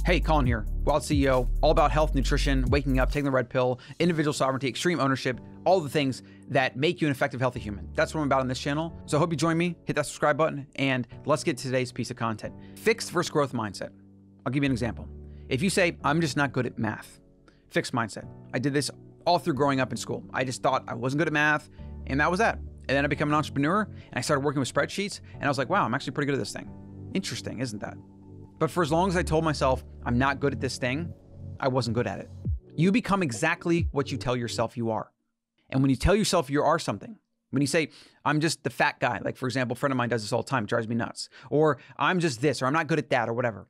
Hey, Colin here, Wild CEO, all about health, nutrition, waking up, taking the red pill, individual sovereignty, extreme ownership, all the things that make you an effective, healthy human. That's what I'm about on this channel. So I hope you join me, hit that subscribe button, and let's get to today's piece of content. Fixed versus growth mindset. I'll give you an example. If you say, I'm just not good at math, fixed mindset. I did this all through growing up in school. I just thought I wasn't good at math, and that was that. And then I became an entrepreneur, and I started working with spreadsheets, and I was like, wow, I'm actually pretty good at this thing. Interesting, isn't that? But for as long as I told myself I'm not good at this thing, I wasn't good at it. You become exactly what you tell yourself you are. And when you tell yourself you are something, when you say, I'm just the fat guy, like for example, a friend of mine does this all the time, it drives me nuts, or I'm just this, or I'm not good at that, or whatever.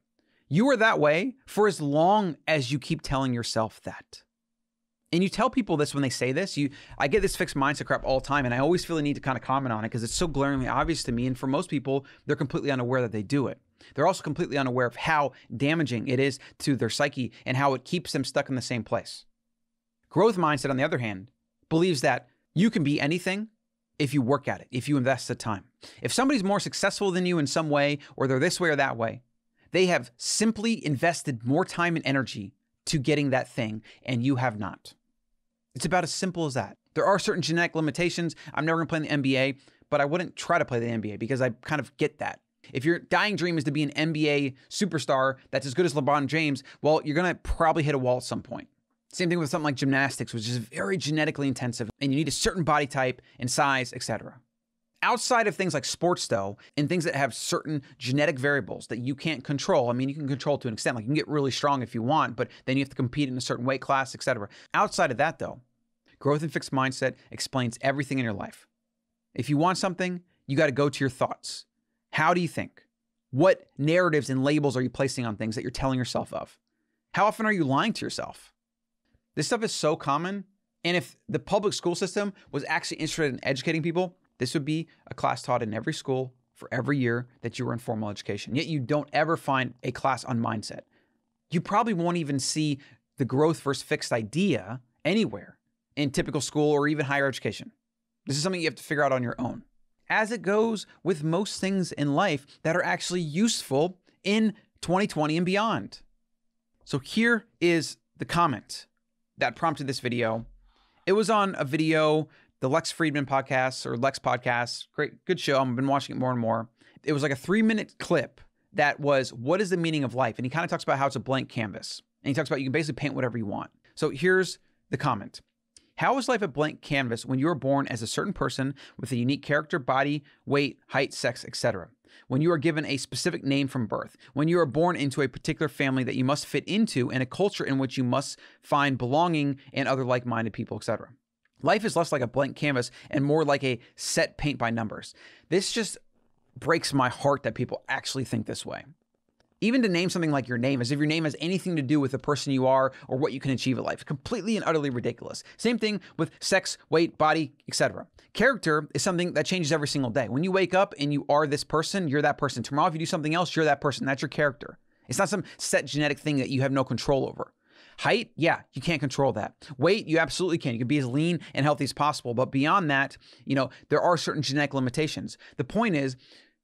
You are that way for as long as you keep telling yourself that. And you tell people this when they say this. I get this fixed mindset crap all the time, and I always feel the need to kind of comment on it because it's so glaringly obvious to me. And for most people, they're completely unaware that they do it. They're also completely unaware of how damaging it is to their psyche and how it keeps them stuck in the same place. Growth mindset, on the other hand, believes that you can be anything if you work at it, if you invest the time. If somebody's more successful than you in some way, or they're this way or that way, they have simply invested more time and energy to getting that thing, and you have not. It's about as simple as that. There are certain genetic limitations. I'm never going to play in the NBA, but I wouldn't try to play the NBA because I kind of get that. If your dying dream is to be an NBA superstar that's as good as LeBron James, well, you're going to probably hit a wall at some point. Same thing with something like gymnastics, which is very genetically intensive, and you need a certain body type and size, etc. Outside of things like sports, though, and things that have certain genetic variables that you can't control. I mean, you can control to an extent, like you can get really strong if you want, but then you have to compete in a certain weight class, etc. Outside of that, though, growth and fixed mindset explains everything in your life. If you want something, you got to go to your thoughts. How do you think? What narratives and labels are you placing on things that you're telling yourself of? How often are you lying to yourself? This stuff is so common. And if the public school system was actually interested in educating people, this would be a class taught in every school for every year that you were in formal education. Yet you don't ever find a class on mindset. You probably won't even see the growth versus fixed idea anywhere in typical school or even higher education. This is something you have to figure out on your own. As it goes with most things in life that are actually useful in 2020 and beyond. So here is the comment that prompted this video. It was on a video, the Lex Fridman podcast or Lex podcast. Great, good show. I've been watching it more and more. It was like a 3-minute clip that was, what is the meaning of life? And he kind of talks about how it's a blank canvas. And he talks about you can basically paint whatever you want. So here's the comment. How is life a blank canvas when you are born as a certain person with a unique character, body, weight, height, sex, etc.? When you are given a specific name from birth, when you are born into a particular family that you must fit into and a culture in which you must find belonging and other like-minded people, etc. Life is less like a blank canvas and more like a set paint by numbers. This just breaks my heart that people actually think this way. Even to name something like your name as if your name has anything to do with the person you are or what you can achieve in life. Completely and utterly ridiculous. Same thing with sex, weight, body, etc. Character is something that changes every single day. When you wake up and you are this person, you're that person. Tomorrow, if you do something else, you're that person. That's your character. It's not some set genetic thing that you have no control over. Height, yeah, you can't control that. Weight, you absolutely can. You can be as lean and healthy as possible. But beyond that, there are certain genetic limitations. The point is,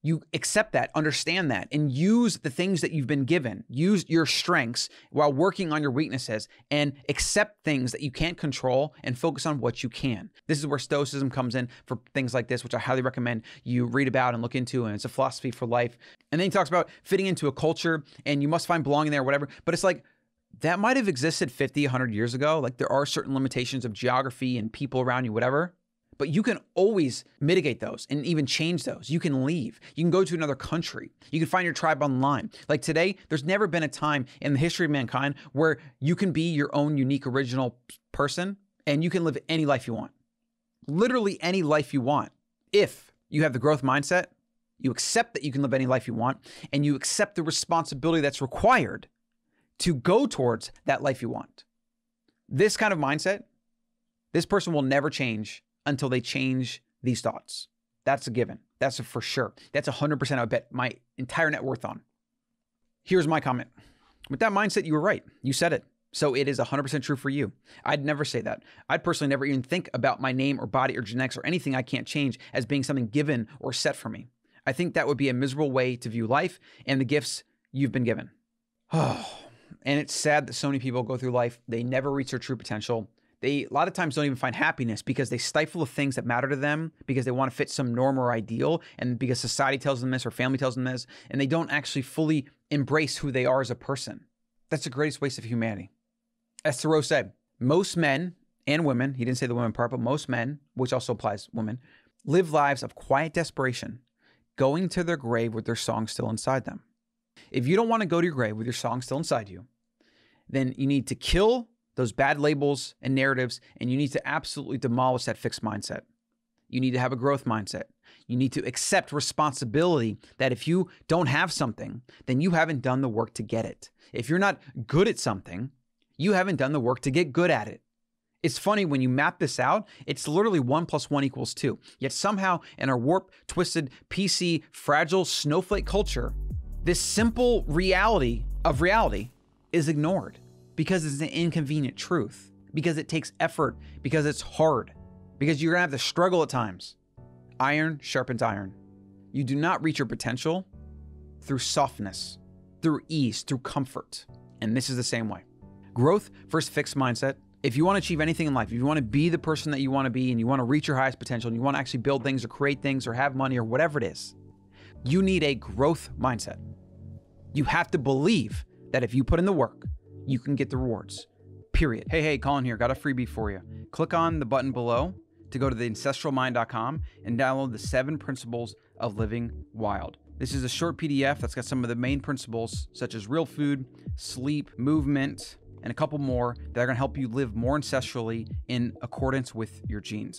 you accept that, understand that, and use the things that you've been given. Use your strengths while working on your weaknesses and accept things that you can't control and focus on what you can. This is where Stoicism comes in for things like this, which I highly recommend you read about and look into, and it's a philosophy for life. And then he talks about fitting into a culture and you must find belonging there or whatever, but it's like, that might have existed 50, 100 years ago. Like there are certain limitations of geography and people around you, whatever. But you can always mitigate those and even change those. You can leave. You can go to another country. You can find your tribe online. Like today, there's never been a time in the history of mankind where you can be your own unique original person and you can live any life you want. Literally any life you want. If you have the growth mindset, you accept that you can live any life you want, and you accept the responsibility that's required to go towards that life you want. This kind of mindset, this person will never change until they change these thoughts. That's a given. That's a for sure. That's 100% I would bet my entire net worth on. Here's my comment. With that mindset, you were right. You said it. So it is 100% true for you. I'd never say that. I'd personally never even think about my name or body or genetics or anything I can't change as being something given or set for me. I think that would be a miserable way to view life and the gifts you've been given. Oh, And it's sad that so many people go through life, they never reach their true potential. They a lot of times don't even find happiness because they stifle the things that matter to them because they want to fit some norm or ideal, and because society tells them this or family tells them this, and they don't actually fully embrace who they are as a person. That's the greatest waste of humanity. As Thoreau said, most men and women, he didn't say the women part, but most men, which also applies women, live lives of quiet desperation, going to their grave with their song still inside them. If you don't want to go to your grave with your song still inside you, then you need to kill those bad labels and narratives, and you need to absolutely demolish that fixed mindset. You need to have a growth mindset. You need to accept responsibility that if you don't have something, then you haven't done the work to get it. If you're not good at something, you haven't done the work to get good at it. It's funny when you map this out, it's literally 1 + 1 = 2. Yet somehow in our warped, twisted, PC, fragile snowflake culture, this simple reality of reality is ignored because it's an inconvenient truth, because it takes effort, because it's hard, because you're gonna have to struggle at times. Iron sharpens iron. You do not reach your potential through softness, through ease, through comfort. And this is the same way. Growth versus fixed mindset. If you want to achieve anything in life, if you want to be the person that you want to be and you want to reach your highest potential and you want to actually build things or create things or have money or whatever it is, you need a growth mindset. You have to believe that if you put in the work, you can get the rewards, period. Hey, Colin here. Got a freebie for you. Click on the button below to go to the ancestralmind.com and download the 7 Principles of Living Wild. This is a short PDF that's got some of the main principles, such as real food, sleep, movement, and a couple more that are going to help you live more ancestrally in accordance with your genes.